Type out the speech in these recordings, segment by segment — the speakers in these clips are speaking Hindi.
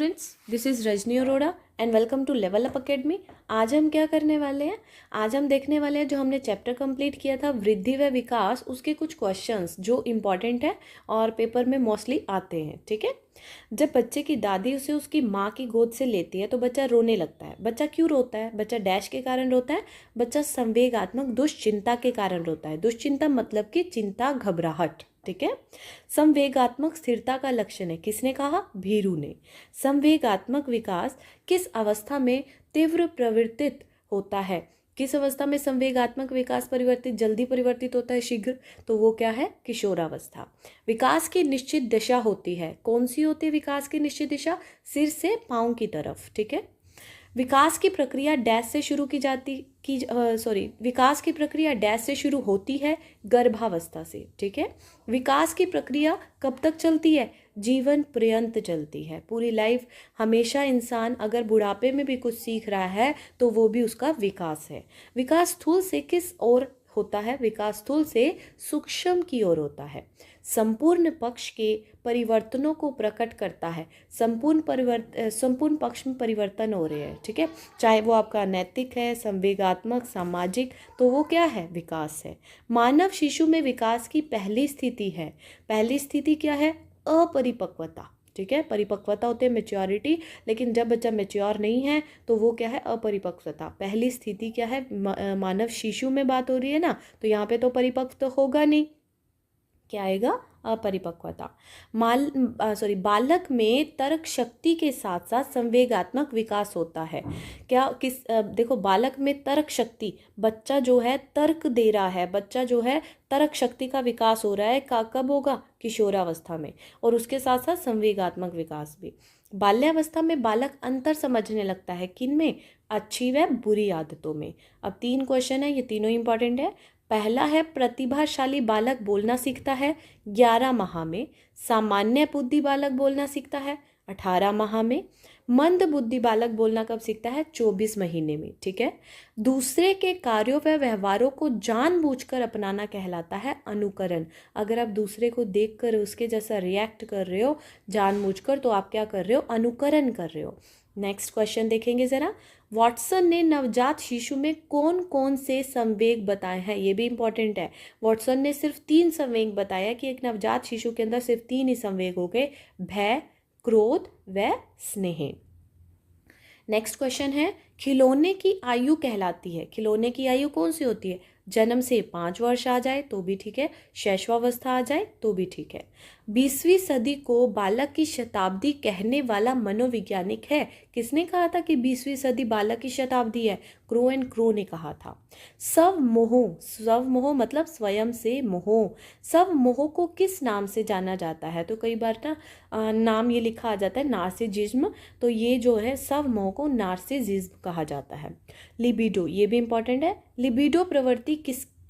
Students, this is Rajni Arora and welcome to level up academy. आज हम क्या करने वाले हैं? आज हम देखने वाले हैं जो हमने चैप्टर कंप्लीट किया था वृद्धि व विकास, उसके कुछ क्वेश्चंस जो इम्पॉर्टेंट है और पेपर में मोस्टली आते हैं। ठीक है। जब बच्चे की दादी उसे उसकी माँ की गोद से लेती है तो बच्चा रोने लगता है। बच्चा क्यों रोता है? बच्चा डैश के कारण रोता है। बच्चा संवेगात्मक दुश्चिंता के कारण रोता है। दुश्चिंता मतलब कि चिंता, घबराहट। ठीक है। संवेगात्मक स्थिरता का लक्षण है, किसने कहा? भीरू ने। संवेगात्मक विकास किस अवस्था में तीव्र परिवर्तित होता है? किस अवस्था में संवेगात्मक विकास जल्दी परिवर्तित होता है, शीघ्र? तो वो क्या है? किशोरावस्था। विकास की निश्चित दिशा होती है, कौन सी होती है विकास की निश्चित दिशा? सिर से पांव की तरफ। ठीक है। विकास की प्रक्रिया डैश से शुरू की जाती विकास की प्रक्रिया डैश से शुरू होती है, गर्भावस्था से। ठीक है। विकास की प्रक्रिया कब तक चलती है? जीवन पर्यंत चलती है, पूरी लाइफ। हमेशा इंसान अगर बुढ़ापे में भी कुछ सीख रहा है तो वो भी उसका विकास है। विकास स्थूल से किस ओर होता है? विकास स्थूल से सूक्ष्म की ओर होता है। संपूर्ण पक्ष के परिवर्तनों को प्रकट करता है। संपूर्ण पक्ष में परिवर्तन हो रहे हैं। ठीक है। चाहे वो आपका नैतिक है, संवेगात्मक, सामाजिक, तो वो क्या है? विकास है। मानव शिशु में विकास की पहली स्थिति है। पहली स्थिति क्या है? अपरिपक्वता। ठीक है। परिपक्वता होते हैं मेच्योरिटी, लेकिन जब बच्चा मेच्योर नहीं है तो वो क्या है? अपरिपक्वता। पहली स्थिति क्या है? मानव शिशु में बात हो रही है ना, तो यहाँ पे तो परिपक्व तो होगा नहीं, क्या आएगा? अपरिपक्वता। बालक में तर्क शक्ति के साथ साथ संवेगात्मक विकास होता है। देखो, बालक में तर्क शक्ति, बच्चा जो है तर्क दे रहा है, बच्चा जो है तर्क शक्ति का विकास हो रहा है। कब होगा? किशोरावस्था में। और उसके साथ साथ संवेगात्मक विकास भी। बाल्यावस्था में बालक अंतर समझने लगता है, किन में? अच्छी व बुरी आदतों में। अब 3 क्वेश्चन है, ये तीनों इंपॉर्टेंट है। पहला है, प्रतिभाशाली बालक बोलना सीखता है 11 माह में। सामान्य बुद्धि बालक बोलना सीखता है 18 माह में। मंद बुद्धि बालक बोलना कब सीखता है? 24 महीने में। ठीक है। दूसरे के कार्यों व व्यवहारों को जानबूझकर अपनाना कहलाता है अनुकरण। अगर आप दूसरे को देखकर उसके जैसा रिएक्ट कर रहे हो जानबूझकर, तो आप क्या कर रहे हो? अनुकरण कर रहे हो। नेक्स्ट क्वेश्चन देखेंगे जरा। वॉटसन ने नवजात शिशु में कौन कौन से संवेग बताए हैं? ये भी इंपॉर्टेंट है। वॉटसन ने सिर्फ 3 संवेग बताया कि एक नवजात शिशु के अंदर सिर्फ 3 ही संवेग हो गए, भय, क्रोध व स्नेह। नेक्स्ट क्वेश्चन है, खिलौने की आयु कहलाती है। खिलौने की आयु कौन सी होती है? जन्म से 5 वर्ष आ जाए तो भी ठीक है, शैशवावस्था आ जाए तो भी ठीक है। 20वीं सदी को बालक की शताब्दी कहने वाला मनोवैज्ञानिक है। किसने कहा था कि 20वीं सदी बालक की शताब्दी है? क्रो एंड क्रो ने कहा था। स्वमोह मतलब स्वयं से मोह। स्वमोह को किस नाम से जाना जाता है? तो कई बार ना नाम ये लिखा आ जाता है नार्सिसिज्म, तो ये जो है स्वमोह को नार्सिसिज्म कहा जाता है। लिबिडो, ये भी इंपॉर्टेंट है। लिबिडो प्रवृत्ति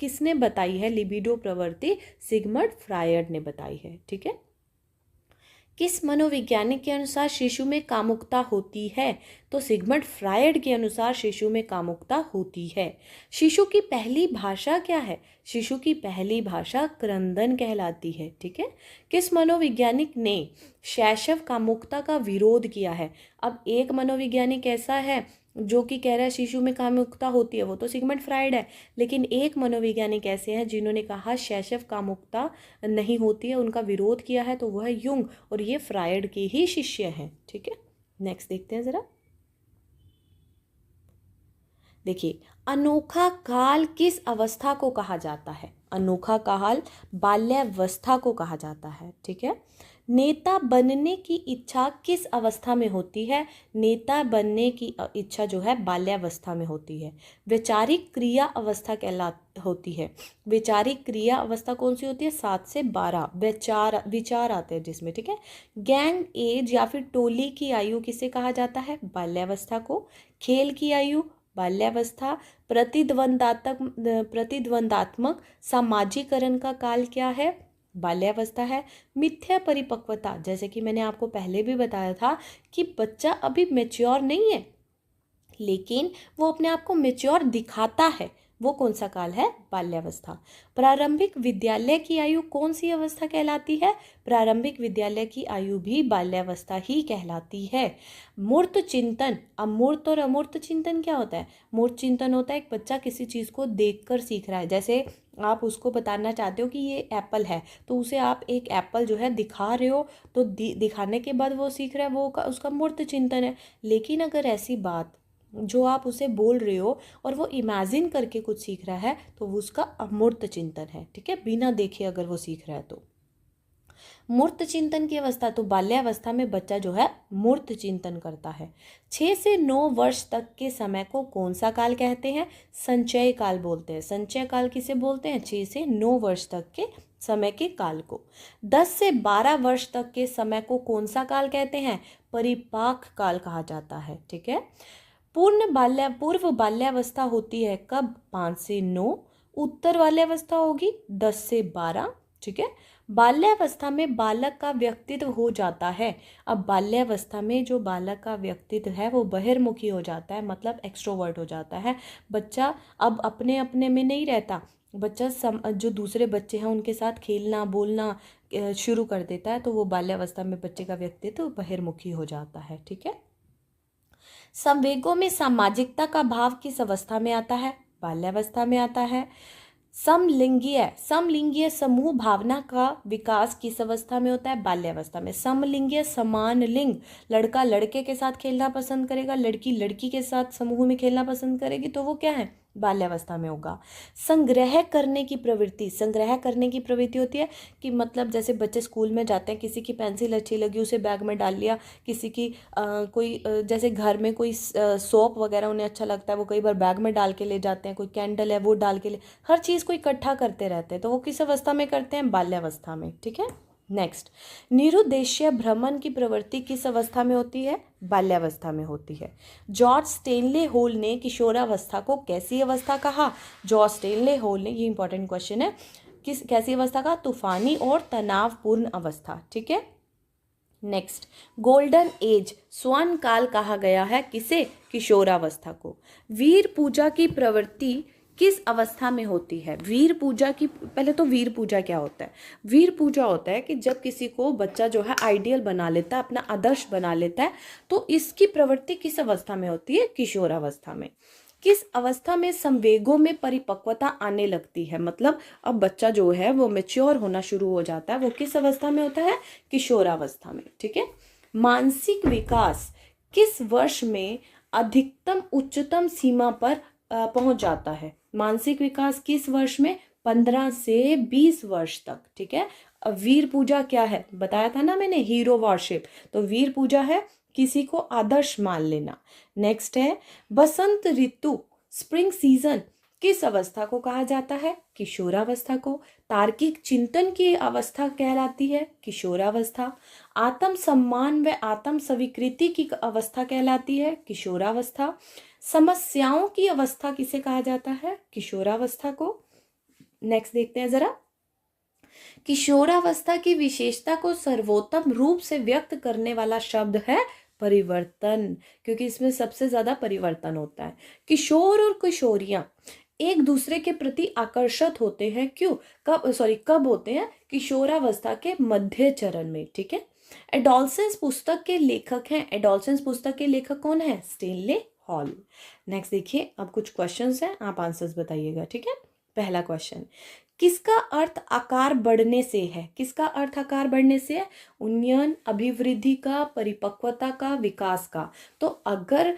किसने बताई है? लिबिडो प्रवृत्ति सिगमंड फ्रायड ने बताई है। ठीक है। किस मनोवैज्ञानिक के अनुसार शिशु में कामुकता होती है? तो सिगमंड फ्रायड के अनुसार शिशु में कामुकता होती है। शिशु की पहली भाषा क्या है? शिशु की पहली भाषा क्रंदन कहलाती है। ठीक है। किस मनोवैज्ञानिक ने शैशव कामुकता का विरोध किया है? अब एक मनोवैज्ञानिक ऐसा है जो कि कह रहा है शिशु में कामुकता होती है, वो तो सिगमंड फ्रायड है। लेकिन एक मनोवैज्ञानिक ऐसे हैं जिन्होंने कहा शैशव कामुकता नहीं होती है, उनका विरोध किया है, तो वह है युंग, और ये फ्रायड के ही शिष्य हैं। ठीक है। नेक्स्ट देखते हैं जरा। देखिए, अनोखा काल किस अवस्था को कहा जाता है? अनोखा काल बाल्यावस्था को कहा जाता है। ठीक है। नेता बनने की इच्छा किस अवस्था में होती है? नेता बनने की इच्छा जो है बाल्यावस्था में होती है। वैचारिक क्रिया अवस्था होती है। वैचारिक क्रिया अवस्था कौन सी होती है? 7 से 12 विचार आते हैं जिसमें। ठीक है। गैंग एज या फिर टोली की आयु किसे कहा जाता है? बाल्यावस्था को। खेल की आयु बाल्यावस्था। प्रतिद्वंदात्मक सामाजिकरण का काल क्या है? बाल्यावस्था है। मिथ्या परिपक्वता, जैसे कि मैंने आपको पहले भी बताया था कि बच्चा अभी मेच्योर नहीं है, लेकिन वो अपने आप को मेच्योर दिखाता है, वो कौन सा काल है? बाल्यावस्था। प्रारंभिक विद्यालय की आयु कौन सी अवस्था कहलाती है? प्रारंभिक विद्यालय की आयु भी बाल्यावस्था ही कहलाती है। मूर्त चिंतन, अब मूर्त और अमूर्त चिंतन क्या होता है? मूर्त चिंतन होता है एक बच्चा किसी चीज़ को देखकर सीख रहा है, जैसे आप उसको बताना चाहते हो कि ये एप्पल है, तो उसे आप एक एप्पल जो है दिखा रहे हो, तो दिखाने के बाद वो सीख रहा है, वो उसका मूर्त चिंतन है। लेकिन अगर ऐसी बात जो आप उसे बोल रहे हो और वो इमेजिन करके कुछ सीख रहा है, तो वो उसका अमूर्त चिंतन है, ठीक है, बिना देखे अगर वो सीख रहा है तो। मूर्त चिंतन की अवस्था, तो बाल्यावस्था में बच्चा जो है मूर्त चिंतन करता है। 6 से 9 वर्ष तक के समय को कौन सा काल कहते हैं? संचय काल बोलते हैं। संचय काल किसे बोलते हैं? 6 से 9 वर्ष तक के समय के काल को। 10 से 12 वर्ष तक के समय को कौन सा काल कहते हैं? परिपाक काल कहा जाता है, ठीक है। पूर्व बाल्यावस्था होती है कब? 5 से 9। उत्तर बाल्यावस्था होगी 10 से 12, ठीक है। बाल्यावस्था में बालक का व्यक्तित्व हो जाता है। अब बाल्यावस्था में जो बालक का व्यक्तित्व है वो बहिर्मुखी हो जाता है, मतलब एक्सट्रोवर्ट हो जाता है। बच्चा अब अपने अपने में नहीं रहता, बच्चा जो दूसरे बच्चे हैं उनके साथ खेलना बोलना शुरू कर देता है, तो वो बाल्यावस्था में बच्चे का व्यक्तित्व बहिर्मुखी हो जाता है, ठीक है। संवेगों में सामाजिकता का भाव किस अवस्था में आता है? बाल्यावस्था में आता है। समलिंगीय समूह भावना का विकास किस अवस्था में होता है? बाल्यावस्था में। समलिंगीय समान लिंग, लड़का लड़के के साथ खेलना पसंद करेगा, लड़की लड़की के साथ समूह में खेलना पसंद करेगी, तो वो क्या है? बाल्यावस्था में होगा। संग्रह करने की प्रवृत्ति होती है कि मतलब जैसे बच्चे स्कूल में जाते हैं, किसी की पेंसिल अच्छी लगी उसे बैग में डाल लिया, किसी की जैसे घर में कोई सोप वगैरह उन्हें अच्छा लगता है वो कई बार बैग में डाल के ले जाते हैं, कोई कैंडल है वो डाल के ले, हर चीज़ को इकट्ठा करते रहते हैं, तो वो किस अवस्था में करते हैं? बाल्यावस्था में, ठीक है। नेक्स्ट, निरुद्देश्य भ्रमण की प्रवृत्ति किस अवस्था में होती है? बाल्यावस्था में होती है। जॉर्ज स्टेनले होल ने किशोरावस्था को कैसी अवस्था कहा? जॉर्ज स्टेनले होल ने, ये इंपॉर्टेंट क्वेश्चन है, कैसी अवस्था कहा? तूफानी और तनावपूर्ण अवस्था, ठीक है। नेक्स्ट, गोल्डन एज, स्वर्ण काल कहा गया है किसे? किशोरावस्था को। वीर पूजा की प्रवृत्ति किस अवस्था में होती है? वीर पूजा की, पहले तो वीर पूजा क्या होता है? वीर पूजा होता है कि जब किसी को बच्चा जो है आइडियल बना लेता है, अपना आदर्श बना लेता है, तो इसकी प्रवृत्ति किस अवस्था में होती है? किशोरावस्था में। किस अवस्था में संवेगों में परिपक्वता आने लगती है? मतलब अब बच्चा जो है वो मैच्योर होना शुरू हो जाता है, वो किस अवस्था में होता है? किशोरावस्था में, ठीक है। मानसिक विकास किस वर्ष में अधिकतम उच्चतम सीमा पर पहुंच जाता है? मानसिक विकास किस वर्ष में? 15 से 20 वर्ष तक, ठीक है। अब वीर पूजा क्या है? बताया था ना मैंने, हीरो वर्शिप, तो वीर पूजा है किसी को आदर्श मान लेना। नेक्स्ट है बसंत ऋतु, स्प्रिंग सीजन किस अवस्था को कहा जाता है? किशोरावस्था को। तार्किक चिंतन की अवस्था कहलाती है किशोरावस्था। आत्म सम्मान व आत्म स्वीकृति की अवस्था कहलाती है किशोरावस्था। समस्याओं की अवस्था किसे कहा जाता है? किशोरावस्था को। नेक्स्ट देखते हैं जरा। किशोरावस्था की विशेषता को सर्वोत्तम रूप से व्यक्त करने वाला शब्द है परिवर्तन, क्योंकि इसमें सबसे ज्यादा परिवर्तन होता है। किशोर और किशोरियां एक दूसरे के प्रति आकर्षित होते हैं, क्यों? कब होते हैं? किशोरावस्था के मध्य चरण में, ठीक है। एडोलसेंस पुस्तक के लेखक हैं, एडोलसेंस पुस्तक के लेखक कौन है? Stanley hall. नेक्स्ट देखिए, अब कुछ क्वेश्चंस हैं, आप आंसर्स बताइएगा, ठीक है। पहला क्वेश्चन, किसका अर्थ आकार बढ़ने से है? किसका अर्थ आकार बढ़ने से है? उन्नयन, अभिवृद्धि का, परिपक्वता का, विकास का। तो अगर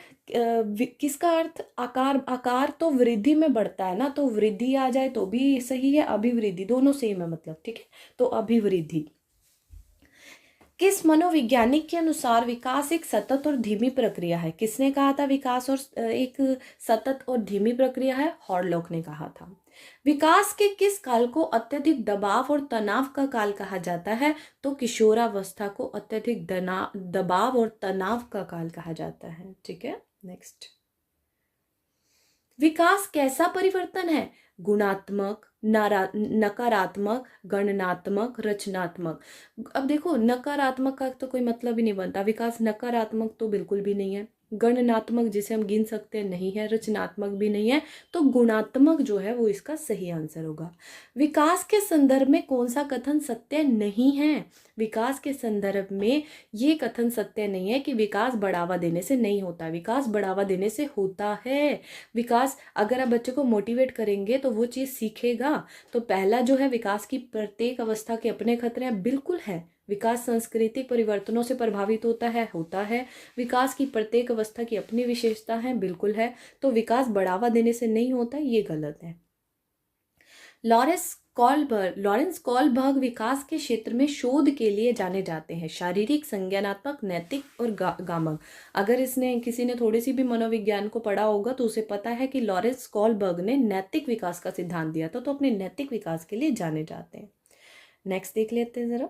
किसका अर्थ आकार तो वृद्धि में बढ़ता है ना, तो वृद्धि आ जाए तो भी सही है, अभिवृद्धि, दोनों सेम है मतलब, ठीक है, तो अभिवृद्धि। किस मनोवैज्ञानिक के अनुसार विकास एक सतत और धीमी प्रक्रिया है? किसने कहा था विकास और एक सतत और धीमी प्रक्रिया है? हॉरलॉक ने कहा था। विकास के किस काल को अत्यधिक दबाव और तनाव का काल कहा जाता है? तो किशोरावस्था को अत्यधिक दबाव और तनाव का काल कहा जाता है, ठीक है। नेक्स्ट, विकास कैसा परिवर्तन है? गुणात्मक, नकारात्मक, गणनात्मक, रचनात्मक। अब देखो, नकारात्मक का तो कोई मतलब ही नहीं बनता, विकास नकारात्मक तो बिल्कुल भी नहीं है, गणनात्मक जिसे हम गिन सकते हैं नहीं है, रचनात्मक भी नहीं है, तो गुणात्मक जो है वो इसका सही आंसर होगा। विकास के संदर्भ में कौन सा कथन सत्य नहीं है? विकास के संदर्भ में ये कथन सत्य नहीं है कि विकास बढ़ावा देने से नहीं होता, विकास बढ़ावा देने से होता है। विकास, अगर आप बच्चे को मोटिवेट करेंगे तो वो चीज़ सीखेगा। तो पहला जो है, विकास की प्रत्येक अवस्था के अपने खतरे हैं, बिल्कुल है। विकास सांस्कृतिक परिवर्तनों से प्रभावित होता है। विकास की प्रत्येक अवस्था की अपनी विशेषता है, बिल्कुल है। तो विकास बढ़ावा देने से नहीं होता, ये गलत है। लॉरेंस कॉलबर्ग विकास के क्षेत्र में शोध के लिए जाने जाते हैं, शारीरिक, संज्ञानात्मक, नैतिक और गामक। अगर किसी ने थोड़ी सी भी मनोविज्ञान को पढ़ा होगा तो उसे पता है कि लॉरेंस कॉलबर्ग ने नैतिक विकास का सिद्धांत दिया था, तो अपने नैतिक विकास के लिए जाने जाते हैं। नेक्स्ट देख लेते हैं जरा।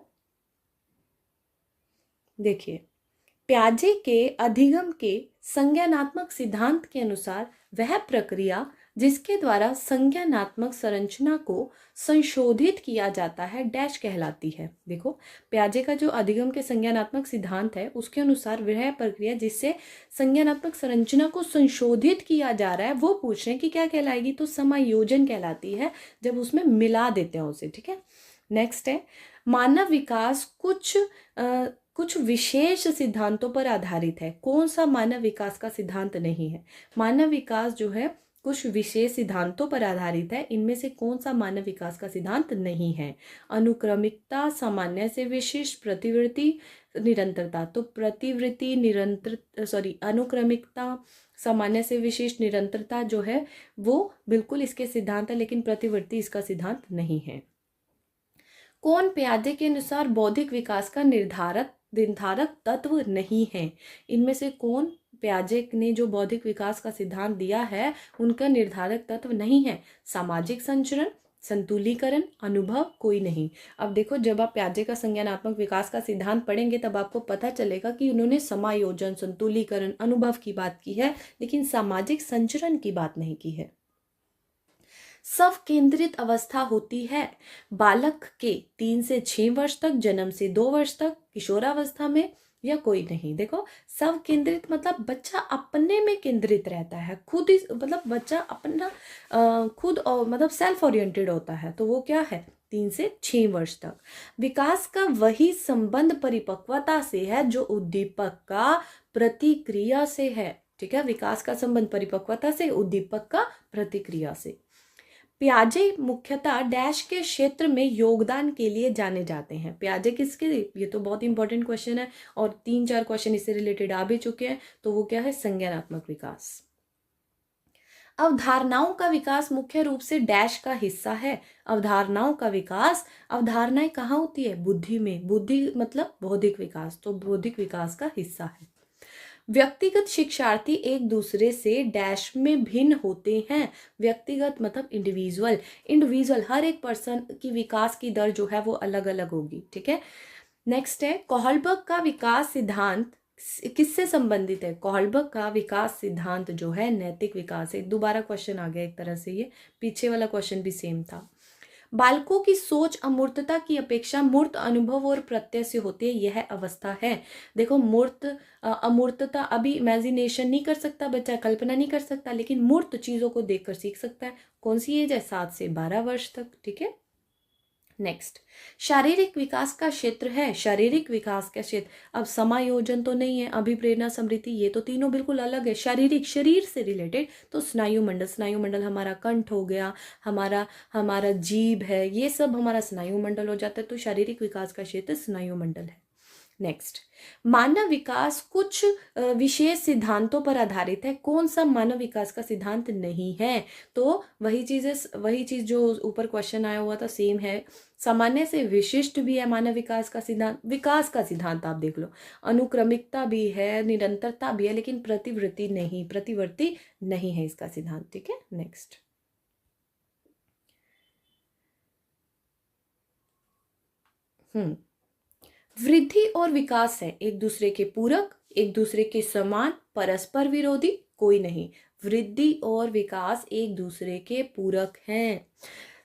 देखिए, प्याजे के अधिगम के संज्ञानात्मक सिद्धांत के अनुसार वह प्रक्रिया जिसके द्वारा संज्ञानात्मक संरचना को संशोधित किया जाता है डैश कहलाती है। देखो, प्याजे का जो अधिगम के संज्ञानात्मक सिद्धांत है उसके अनुसार वह प्रक्रिया जिससे संज्ञानात्मक संरचना को संशोधित किया जा रहा है वो पूछ रहे हैं कि क्या कहलाएगी, तो समायोजन कहलाती है, जब उसमें मिला देते हैं उसे। ठीक है, नेक्स्ट है, मानव विकास कुछ विशेष सिद्धांतों पर आधारित है। कौन सा मानव विकास का सिद्धांत नहीं है? मानव विकास जो है कुछ विशेष सिद्धांतों पर आधारित है, इनमें से कौन सा मानव विकास का सिद्धांत नहीं है? अनुक्रमिकता, सामान्य से विशिष्ट, प्रतिवृत्ति, निरंतरता। तो प्रतिवृत्ति, अनुक्रमिकता, सामान्य से विशिष्ट, निरंतरता जो है वो बिल्कुल इसके सिद्धांत है, लेकिन प्रतिवृत्ति इसका सिद्धांत नहीं है। कौन प्याजे के अनुसार बौद्धिक विकास का निर्धारक तत्व नहीं है? इनमें से कौन प्याजे ने जो बौद्धिक विकास का सिद्धांत दिया है उनका निर्धारक तत्व नहीं है? सामाजिक संचरण, संतुलीकरण, अनुभव, कोई नहीं। अब देखो, जब आप प्याजे का संज्ञानात्मक विकास का सिद्धांत पढ़ेंगे तब आपको पता चलेगा कि उन्होंने समायोजन, संतुलीकरण, अनुभव की बात की है, लेकिन सामाजिक संचरण की बात नहीं की है। स्व केंद्रित अवस्था होती है बालक के 3 से 6 वर्ष तक, जन्म से 2 वर्ष तक, किशोरावस्था में, या कोई नहीं। देखो, स्व केंद्रित मतलब बच्चा अपने में केंद्रित रहता है, खुद ही, मतलब बच्चा अपना खुद और मतलब सेल्फ ओरिएंटेड होता है, तो वो क्या है? 3 से 6 वर्ष तक। विकास का वही संबंध परिपक्वता से है जो उद्दीपक का प्रतिक्रिया से है। ठीक है, विकास का संबंध परिपक्वता से, उद्दीपक का प्रतिक्रिया से। प्याजे मुख्यतः डैश के क्षेत्र में योगदान के लिए जाने जाते हैं। प्याजे किसके? ये तो बहुत इंपॉर्टेंट क्वेश्चन है और 3-4 क्वेश्चन इससे रिलेटेड आ भी चुके हैं। तो वो क्या है? संज्ञानात्मक विकास। अवधारणाओं का विकास मुख्य रूप से डैश का हिस्सा है। अवधारणाओं का विकास, अवधारणाएं कहाँ होती है? बुद्धि में। बुद्धि मतलब बौद्धिक विकास, तो बौद्धिक विकास का हिस्सा है। व्यक्तिगत शिक्षार्थी एक दूसरे से डैश में भिन्न होते हैं। व्यक्तिगत मतलब इंडिविजुअल हर एक पर्सन की विकास की दर जो है वो अलग अलग होगी। ठीक है, नेक्स्ट है, कोहलबर्ग का विकास सिद्धांत किससे संबंधित है? कोहलबर्ग का विकास सिद्धांत जो है नैतिक विकास है। दोबारा क्वेश्चन आ गया एक तरह से, ये पीछे वाला क्वेश्चन भी सेम था। बालकों की सोच अमूर्तता की अपेक्षा मूर्त अनुभव और प्रत्यय से होती है, यह अवस्था है। देखो, अमूर्तता, अभी इमेजिनेशन नहीं कर सकता बच्चा, कल्पना नहीं कर सकता, लेकिन मूर्त चीजों को देखकर सीख सकता है। कौन सी एज है? 7 से 12 वर्ष तक। ठीक है, नेक्स्ट, शारीरिक विकास का क्षेत्र है। शारीरिक विकास का क्षेत्र, अब समायोजन तो नहीं है, अभिप्रेरणा, स्मृति, ये तो तीनों बिल्कुल अलग है। शारीरिक, शरीर से रिलेटेड, तो स्नायु मंडल हमारा कंठ हो गया, हमारा जीभ है, ये सब हमारा स्नायु मंडल हो जाता है। तो शारीरिक विकास का क्षेत्र स्नायु मंडल है। नेक्स्ट, मानव विकास कुछ विशेष सिद्धांतों पर आधारित है। कौन सा मानव विकास का सिद्धांत नहीं है? तो वही चीज जो ऊपर क्वेश्चन आया हुआ था सेम है। सामान्य से विशिष्ट भी है मानव विकास का सिद्धांत आप देख लो। अनुक्रमिकता भी है, निरंतरता भी है, लेकिन प्रतिवृत्ति नहीं है इसका सिद्धांत। ठीक है, नेक्स्ट, वृद्धि और विकास है एक दूसरे के पूरक, एक दूसरे के समान, परस्पर विरोधी, कोई नहीं। वृद्धि और विकास एक दूसरे के पूरक हैं।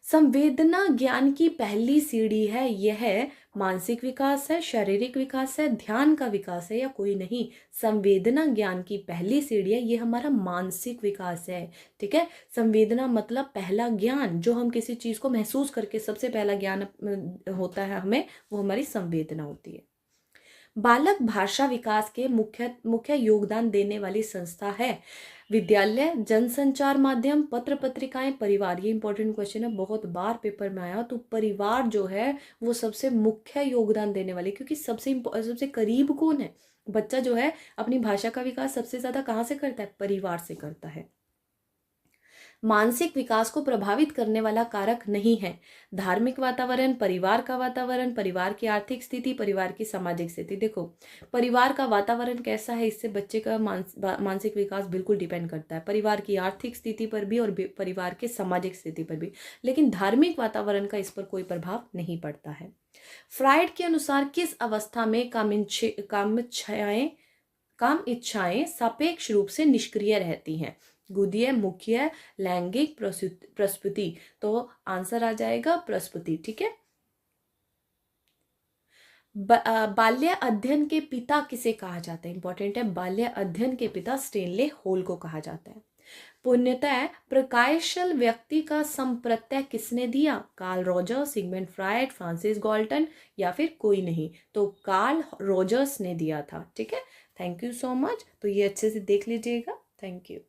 संवेदना ज्ञान की पहली सीढ़ी है, यह मानसिक विकास है, शारीरिक विकास है, ध्यान का विकास है, या कोई नहीं। संवेदना ज्ञान की पहली सीढ़ी है, ये हमारा मानसिक विकास है। ठीक है, संवेदना मतलब पहला ज्ञान, जो हम किसी चीज को महसूस करके सबसे पहला ज्ञान होता है हमें, वो हमारी संवेदना होती है। बालक भाषा विकास के मुख्य मुख्य योगदान देने वाली संस्था है विद्यालय, जनसंचार माध्यम, पत्र पत्रिकाएं, परिवार। ये इंपॉर्टेंट क्वेश्चन है, बहुत बार पेपर में आया। तो परिवार जो है वो सबसे मुख्य योगदान देने वाले, क्योंकि सबसे करीब कौन है? बच्चा जो है अपनी भाषा का विकास सबसे ज्यादा कहाँ से करता है? परिवार से करता है। मानसिक विकास को प्रभावित करने वाला कारक नहीं है धार्मिक वातावरण, परिवार का वातावरण, परिवार की आर्थिक स्थिति, परिवार की सामाजिक स्थिति। देखो, परिवार का वातावरण कैसा है, इससे बच्चे का मानसिक विकास बिल्कुल डिपेंड करता है, परिवार की आर्थिक स्थिति पर भी और परिवार की सामाजिक स्थिति पर भी। लेकिन धार्मिक वातावरण का इस पर कोई प्रभाव नहीं पड़ता है। फ्राइड के अनुसार किस अवस्था में काम इच्छाएं सापेक्ष रूप से निष्क्रिय रहती हैं? गुदीय, मुख्य, लैंगिक, प्रस्तुति। तो आंसर आ जाएगा प्रस्तुति। ठीक है। बाल्य अध्ययन के पिता किसे कहा जाता है? इंपॉर्टेंट है, बाल्य अध्ययन के पिता स्टेनले होल को कहा जाता है। पुण्यतः प्रकाशल व्यक्ति का संप्रत्यय किसने दिया? Carl Roger, Sigmund Freud, Francis Galton, या फिर कोई नहीं? तो कार्ल रोजर्स ने दिया था। ठीक है, थैंक यू सो मच। तो ये अच्छे से देख लीजिएगा। Thank you.